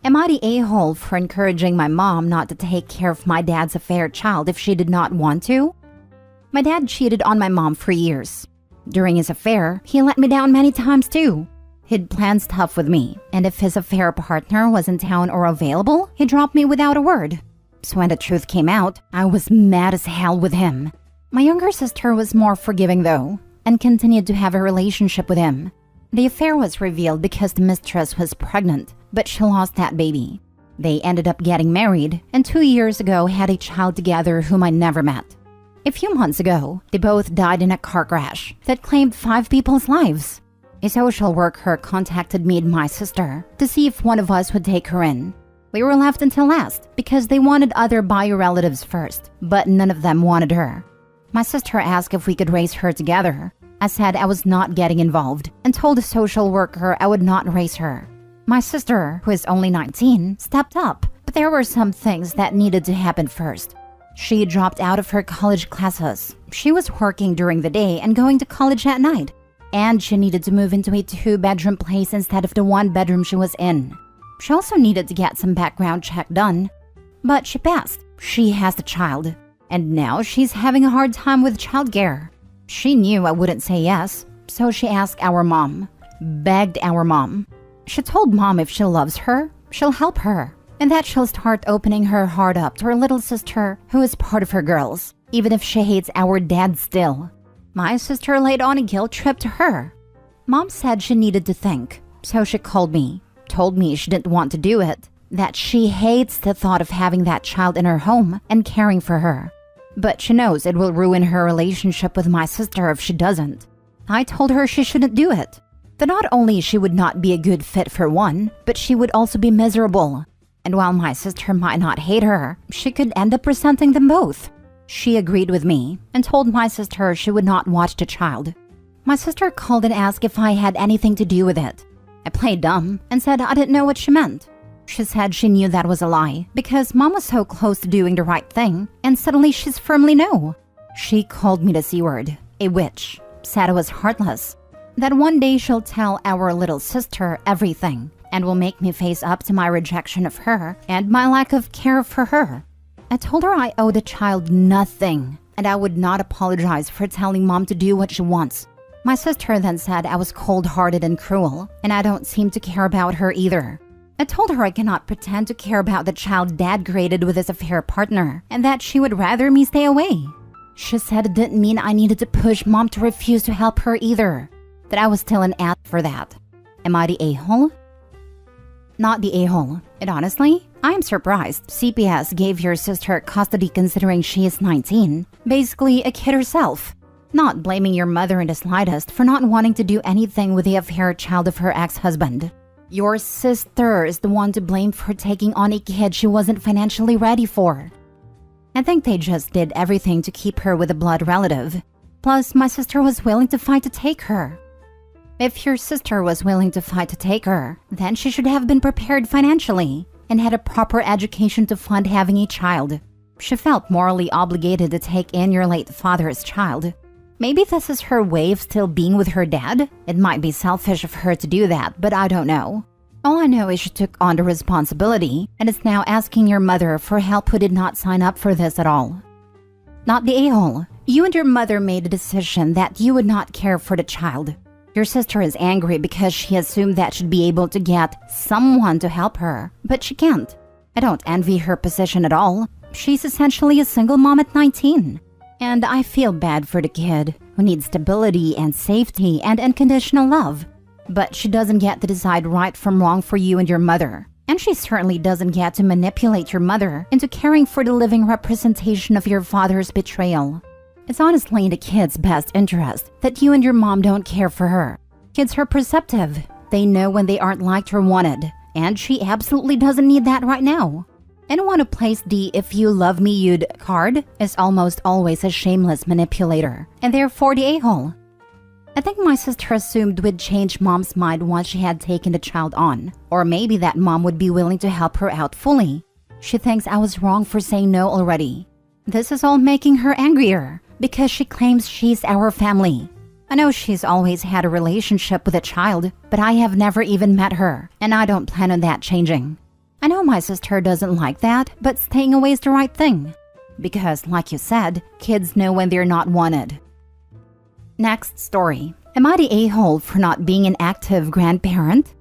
Am I the a-hole for encouraging my mom not to take care of my dad's affair child if she did not want to? My dad cheated on my mom for years. During his affair, he let me down many times too. He'd plan stuff with me, and if his affair partner was in town or available, he dropped me without a word. So when the truth came out, I was mad as hell with him. My younger sister was more forgiving though, and continued to have a relationship with him. The affair was revealed because the mistress was pregnant, but she lost that baby. They ended up getting married, and 2 years ago had a child together whom I never met. A few months ago, they both died in a car crash that claimed 5 people's lives. A social worker contacted me and my sister to see if one of us would take her in. We were left until last because they wanted other bio-relatives first, but none of them wanted her. My sister asked if we could raise her together. I said I was not getting involved and told the social worker I would not raise her. My sister, who is only 19, stepped up, but there were some things that needed to happen first. She dropped out of her college classes. She was working during the day and going to college at night. And she needed to move into a 2-bedroom place instead of the 1-bedroom she was in. She also needed to get some background check done. But she passed. She has the child. And now she's having a hard time with childcare. She knew I wouldn't say yes, so she asked our mom. Begged our mom. She told mom if she loves her, she'll help her. And that she'll start opening her heart up to her little sister who is part of her girls, even if she hates our dad still. My sister laid on a guilt trip to her. Mom said she needed to think, so she called me, told me she didn't want to do it, that she hates the thought of having that child in her home and caring for her. But she knows it will ruin her relationship with my sister if she doesn't. I told her she shouldn't do it. That not only she would not be a good fit for one, but she would also be miserable. And while my sister might not hate her, she could end up resenting them both. She agreed with me and told my sister she would not watch the child. My sister called and asked if I had anything to do with it. I played dumb and said I didn't know what she meant. She said she knew that was a lie because mom was so close to doing the right thing, and suddenly she's firmly no. She called me the C-word, a witch, said I was heartless, that one day she'll tell our little sister everything and will make me face up to my rejection of her and my lack of care for her. I told her I owed the child nothing and I would not apologize for telling mom to do what she wants. My sister then said I was cold-hearted and cruel, and I don't seem to care about her either. I told her I cannot pretend to care about the child dad created with his affair partner, and that she would rather me stay away. She said it didn't mean I needed to push mom to refuse to help her either, that I was still an ass for that. Am I the a-hole? Not the a-hole. And honestly, I am surprised CPS gave your sister custody considering she is 19, basically a kid herself. Not blaming your mother in the slightest for not wanting to do anything with the affair child of her ex-husband. Your sister is the one to blame for taking on a kid she wasn't financially ready for. I think they just did everything to keep her with a blood relative. Plus, my sister was willing to fight to take her. If your sister was willing to fight to take her, then she should have been prepared financially and had a proper education to fund having a child. She felt morally obligated to take in your late father's child. Maybe this is her way of still being with her dad? It might be selfish of her to do that, but I don't know. All I know is she took on the responsibility and is now asking your mother for help who did not sign up for this at all. Not the a-hole. You and your mother made a decision that you would not care for the child. Your sister is angry because she assumed that she'd be able to get someone to help her, but she can't. I don't envy her position at all. She's essentially a single mom at 19. And I feel bad for the kid, who needs stability and safety and unconditional love. But she doesn't get to decide right from wrong for you and your mother. And she certainly doesn't get to manipulate your mother into caring for the living representation of your father's betrayal. It's honestly in the kid's best interest that you and your mom don't care for her. Kids are perceptive. They know when they aren't liked or wanted. And she absolutely doesn't need that right now. Anyone who plays the "if you love me you'd" card is almost always a shameless manipulator, and therefore the a-hole. I think my sister assumed we'd change mom's mind once she had taken the child on, or maybe that mom would be willing to help her out fully. She thinks I was wrong for saying no already. This is all making her angrier, because she claims she's our family. I know she's always had a relationship with a child, but I have never even met her, and I don't plan on that changing. I know my sister doesn't like that, but staying away is the right thing. Because, like you said, kids know when they're not wanted. Next story. Am I the a-hole for not being an active grandparent?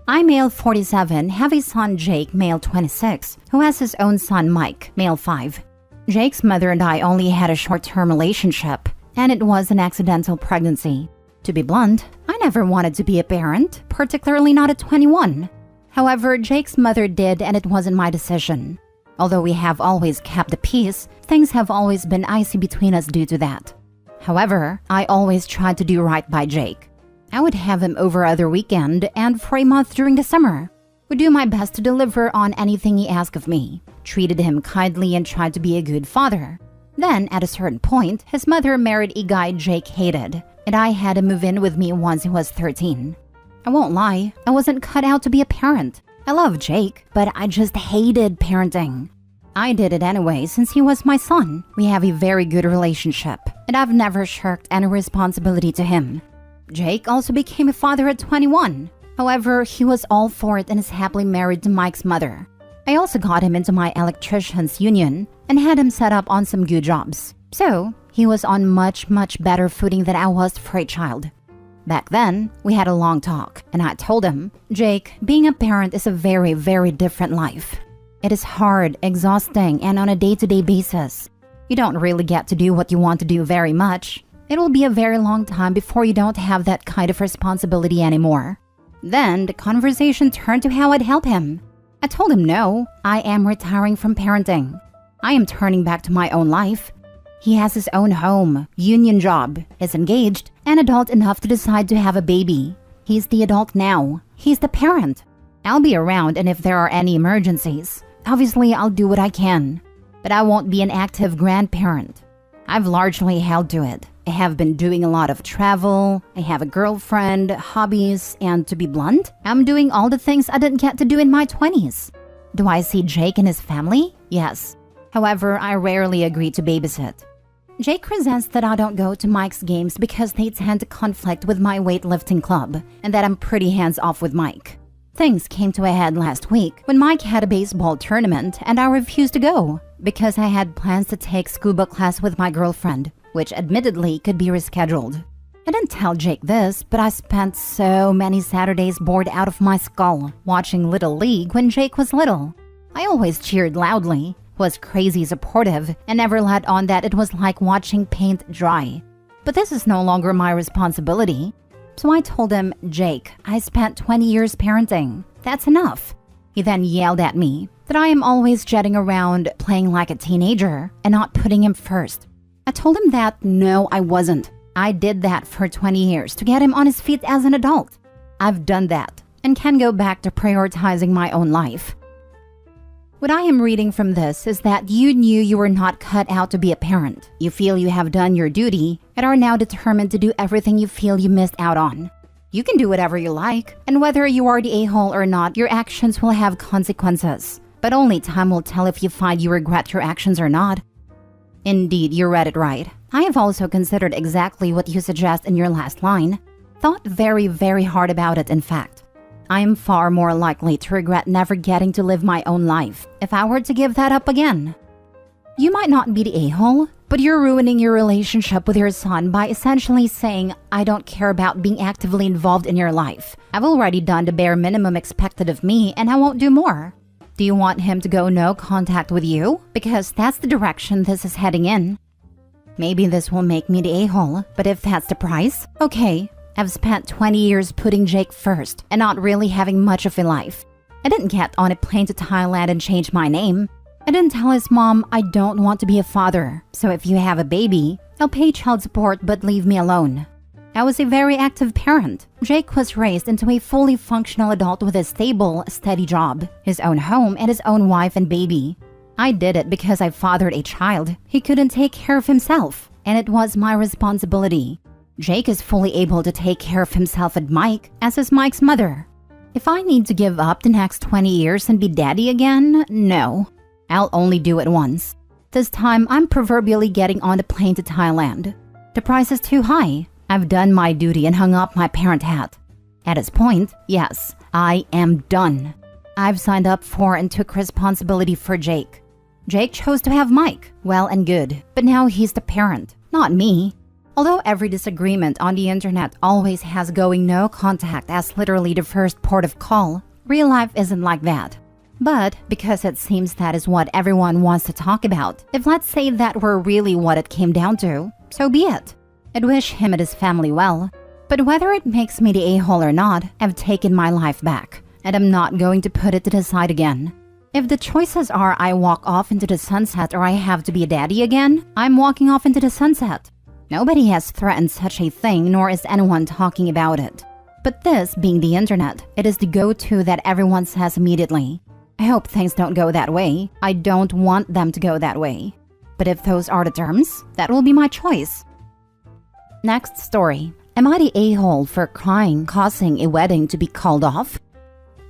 I, male 47, have a son Jake, male 26, who has his own son Mike, male 5. Jake's mother and I only had a short-term relationship, and it was an accidental pregnancy. To be blunt, I never wanted to be a parent, particularly not at 21. However, Jake's mother did, and it wasn't my decision. Although we have always kept the peace, things have always been icy between us due to that. However, I always tried to do right by Jake. I would have him over other weekend and for a month during the summer. Would do my best to deliver on anything he asked of me, treated him kindly and tried to be a good father. Then, at a certain point, his mother married a guy Jake hated, and I had him move in with me once he was 13. I won't lie, I wasn't cut out to be a parent. I love Jake, but I just hated parenting. I did it anyway since he was my son. We have a very good relationship, and I've never shirked any responsibility to him. Jake also became a father at 21. However, he was all for it and is happily married to Mike's mother. I also got him into my electrician's union and had him set up on some good jobs. So, he was on much better footing than I was for a child. Back then, we had a long talk, and I told him, Jake, being a parent is a very different life. It is hard, exhausting, and on a day-to-day basis. You don't really get to do what you want to do very much. It will be a very long time before you don't have that kind of responsibility anymore. Then, the conversation turned to how I'd help him. I told him no, I am retiring from parenting. I am turning back to my own life. He has his own home, union job, is engaged, and adult enough to decide to have a baby. He's the adult now. He's the parent. I'll be around, and if there are any emergencies, obviously I'll do what I can. But I won't be an active grandparent. I've largely held to it. I have been doing a lot of travel, I have a girlfriend, hobbies, and to be blunt, I'm doing all the things I didn't get to do in my 20s. Do I see Jake and his family? Yes. However, I rarely agree to babysit. Jake resents that I don't go to Mike's games because they tend to conflict with my weightlifting club, and that I'm pretty hands-off with Mike. Things came to a head last week when Mike had a baseball tournament and I refused to go because I had plans to take scuba class with my girlfriend, which admittedly could be rescheduled. I didn't tell Jake this, but I spent so many Saturdays bored out of my skull watching Little League when Jake was little. I always cheered loudly, was crazy supportive, and never let on that it was like watching paint dry. But this is no longer my responsibility. So I told him, Jake, I spent 20 years parenting. That's enough. He then yelled at me that I am always jetting around playing like a teenager and not putting him first. I told him that no, I wasn't. I did that for 20 years to get him on his feet as an adult. I've done that and can go back to prioritizing my own life. What I am reading from this is that you knew you were not cut out to be a parent. You feel you have done your duty and are now determined to do everything you feel you missed out on. You can do whatever you like, and whether you are the a-hole or not, your actions will have consequences. But only time will tell if you find you regret your actions or not. Indeed, you read it right. I have also considered exactly what you suggest in your last line. Thought very hard about it, in fact. I am far more likely to regret never getting to live my own life if I were to give that up again. You might not be the a-hole, but you're ruining your relationship with your son by essentially saying, I don't care about being actively involved in your life. I've already done the bare minimum expected of me and I won't do more. Do you want him to go no contact with you? Because that's the direction this is heading in. Maybe this will make me the a-hole, but if that's the price, okay. I've spent 20 years putting Jake first and not really having much of a life. I didn't get on a plane to Thailand and change my name. I didn't tell his mom I don't want to be a father, so if you have a baby, I'll pay child support but leave me alone. I was a very active parent. Jake was raised into a fully functional adult with a stable, steady job, his own home, and his own wife and baby. I did it because I fathered a child. He couldn't take care of himself, and it was my responsibility. Jake is fully able to take care of himself and Mike, as is Mike's mother. If I need to give up the next 20 years and be daddy again, no. I'll only do it once. This time, I'm proverbially getting on the plane to Thailand. The price is too high. I've done my duty and hung up my parent hat. At this point, yes, I am done. I've signed up for and took responsibility for Jake. Jake chose to have Mike, well and good, but now he's the parent, not me. Although every disagreement on the internet always has going no contact as literally the first port of call, real life isn't like that. But because it seems that is what everyone wants to talk about, if let's say that were really what it came down to, so be it. I'd wish him and his family well. But whether it makes me the a-hole or not, I've taken my life back, and I'm not going to put it to the side again. If the choices are I walk off into the sunset or I have to be a daddy again, I'm walking off into the sunset. Nobody has threatened such a thing, nor is anyone talking about it. But this, being the internet, it is the go-to that everyone says immediately. I hope things don't go that way. I don't want them to go that way. But if those are the terms, that will be my choice. Next story. Am I the a-hole for crying, causing a wedding to be called off?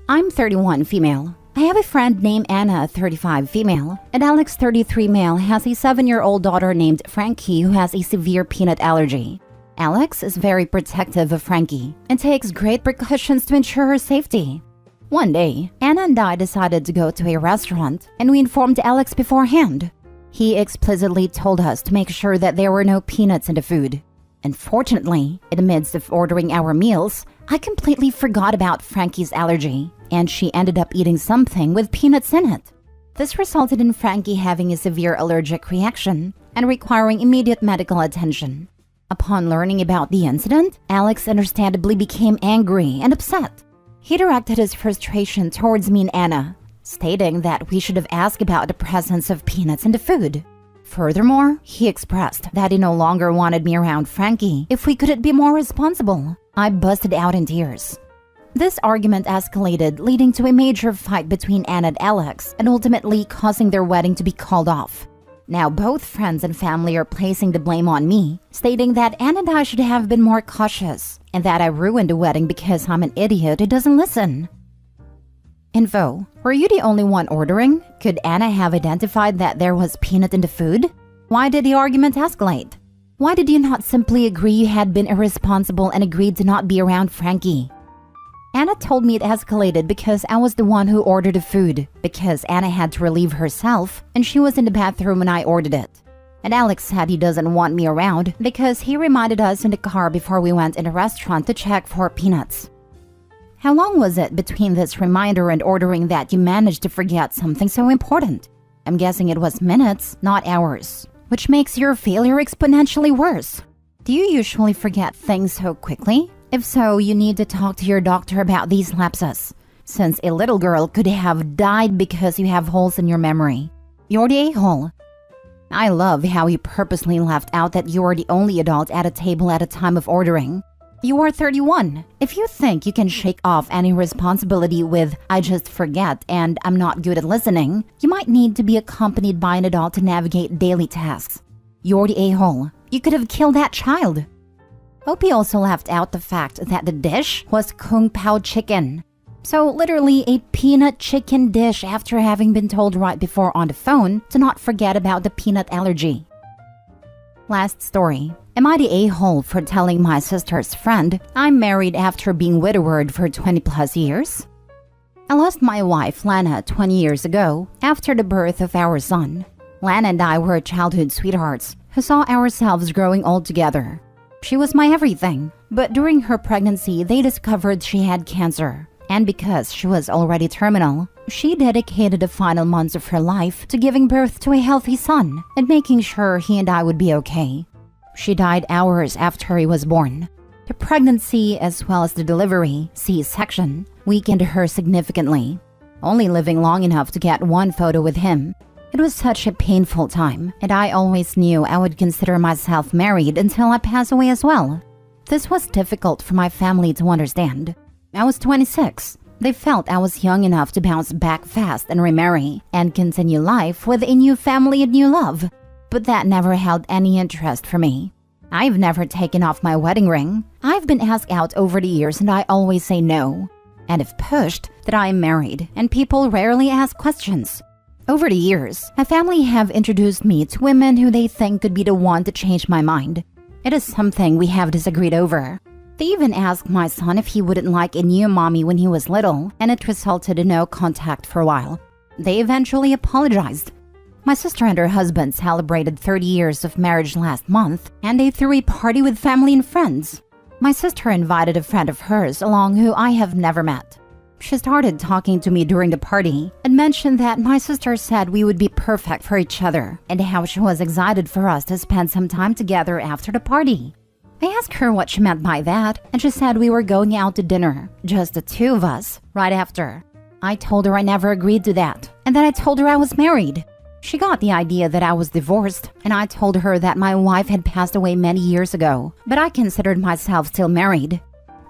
I'm 31, female. I have a friend named Anna, 35, female, and Alex, 33, male, has a 7-year-old daughter named Frankie who has a severe peanut allergy. Alex is very protective of Frankie and takes great precautions to ensure her safety. One day, Anna and I decided to go to a restaurant, and we informed Alex beforehand. He explicitly told us to make sure that there were no peanuts in the food. Unfortunately, in the midst of ordering our meals, I completely forgot about Frankie's allergy, and she ended up eating something with peanuts in it. This resulted in Frankie having a severe allergic reaction and requiring immediate medical attention. Upon learning about the incident, Alex understandably became angry and upset. He directed his frustration towards me and Anna, stating that we should have asked about the presence of peanuts in the food. Furthermore, he expressed that he no longer wanted me around Frankie if we couldn't be more responsible. I busted out in tears. This argument escalated, leading to a major fight between Anna and Alex and ultimately causing their wedding to be called off. Now both friends and family are placing the blame on me, stating that Anna and I should have been more cautious and that I ruined the wedding because I'm an idiot who doesn't listen. Info. Were you the only one ordering? Could Anna have identified that there was peanut in the food? Why did the argument escalate? Why did you not simply agree you had been irresponsible and agreed to not be around Frankie? Anna told me it escalated because I was the one who ordered the food, because Anna had to relieve herself and she was in the bathroom when I ordered it. And Alex said he doesn't want me around because he reminded us in the car before we went in the restaurant to check for peanuts. How long was it between this reminder and ordering that you managed to forget something so important? I'm guessing it was minutes, not hours, which makes your failure exponentially worse. Do you usually forget things so quickly? If so, you need to talk to your doctor about these lapses, since a little girl could have died because you have holes in your memory. You're the a-hole. I love how you purposely left out that you are the only adult at a table at a time of ordering. You are 31. If you think you can shake off any responsibility with "I just forget" and "I'm not good at listening," you might need to be accompanied by an adult to navigate daily tasks. You're the a-hole. You could have killed that child. Hope he also left out the fact that the dish was Kung Pao chicken. So literally a peanut chicken dish after having been told right before on the phone to not forget about the peanut allergy. Last story. Am I the a-hole for telling my sister's friend I'm married after being widowed for 20 plus years? I lost my wife, Lana, 20 years ago after the birth of our son. Lana and I were childhood sweethearts who saw ourselves growing old together. She was my everything, but during her pregnancy, they discovered she had cancer. And because she was already terminal, she dedicated the final months of her life to giving birth to a healthy son and making sure he and I would be okay. She died hours after he was born. The pregnancy, as well as the delivery, C-section, weakened her significantly, only living long enough to get one photo with him. It was such a painful time, and I always knew I would consider myself married until I pass away as well. This was difficult for my family to understand. I was 26. They felt I was young enough to bounce back fast and remarry and continue life with a new family and new love. But that never held any interest for me. I've never taken off my wedding ring. I've been asked out over the years and I always say no. And if pushed, that I am married, and people rarely ask questions. Over the years, my family have introduced me to women who they think could be the one to change my mind. It is something we have disagreed over. They even asked my son if he wouldn't like a new mommy when he was little, and it resulted in no contact for a while. They eventually apologized. My sister and her husband celebrated 30 years of marriage last month, and they threw a party with family and friends. My sister invited a friend of hers along who I have never met. She started talking to me during the party and mentioned that my sister said we would be perfect for each other and how she was excited for us to spend some time together after the party. I asked her what she meant by that, and she said we were going out to dinner, just the two of us, right after. I told her I never agreed to that, and that I told her I was married. She got the idea that I was divorced, and I told her that my wife had passed away many years ago, but I considered myself still married.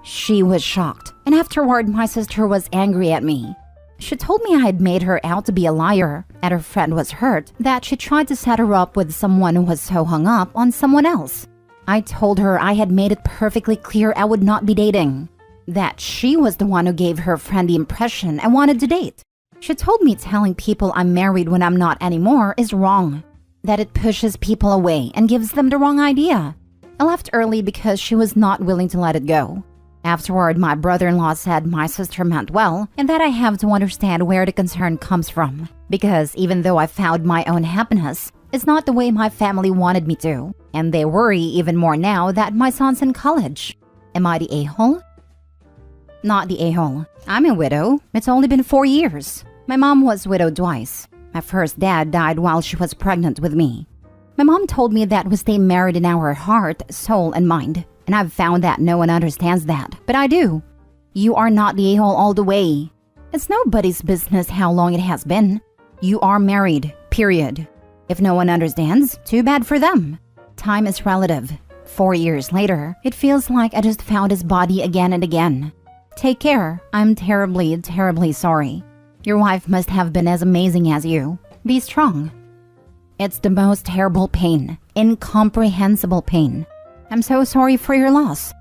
She was shocked, and afterward my sister was angry at me. She told me I had made her out to be a liar, and her friend was hurt that she tried to set her up with someone who was so hung up on someone else. I told her I had made it perfectly clear I would not be dating, that she was the one who gave her friend the impression I wanted to date. She told me telling people I'm married when I'm not anymore is wrong, that it pushes people away and gives them the wrong idea. I left early because she was not willing to let it go. Afterward, my brother-in-law said my sister meant well and that I have to understand where the concern comes from, because even though I found my own happiness, it's not the way my family wanted me to, and they worry even more now that my son's in college. Am I the a-hole? Not the a-hole. I'm a widow. It's only been 4 years. My mom was widowed twice. My first dad died while she was pregnant with me. My mom told me that we stay married in our heart, soul, and mind, and I've found that no one understands that, but I do. You are not the a-hole all the way. It's nobody's business how long it has been. You are married, period. If no one understands, too bad for them. Time is relative. 4 years later, it feels like I just found his body again and again. Take care. I'm terribly, terribly sorry. Your wife must have been as amazing as you. Be strong. It's the most terrible pain, incomprehensible pain. I'm so sorry for your loss.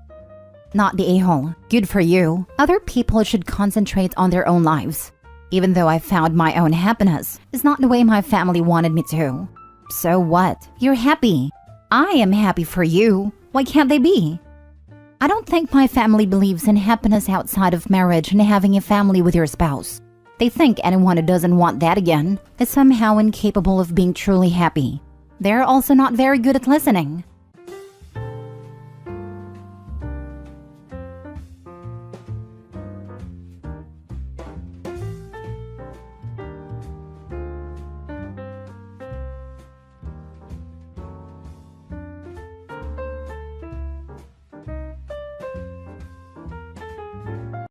Not the a-hole. Good for you. Other people should concentrate on their own lives. Even though I found my own happiness, it's not the way my family wanted me to. So what? You're happy. I am happy for you. Why can't they be? I don't think my family believes in happiness outside of marriage and having a family with your spouse. They think anyone who doesn't want that again is somehow incapable of being truly happy. They're also not very good at listening.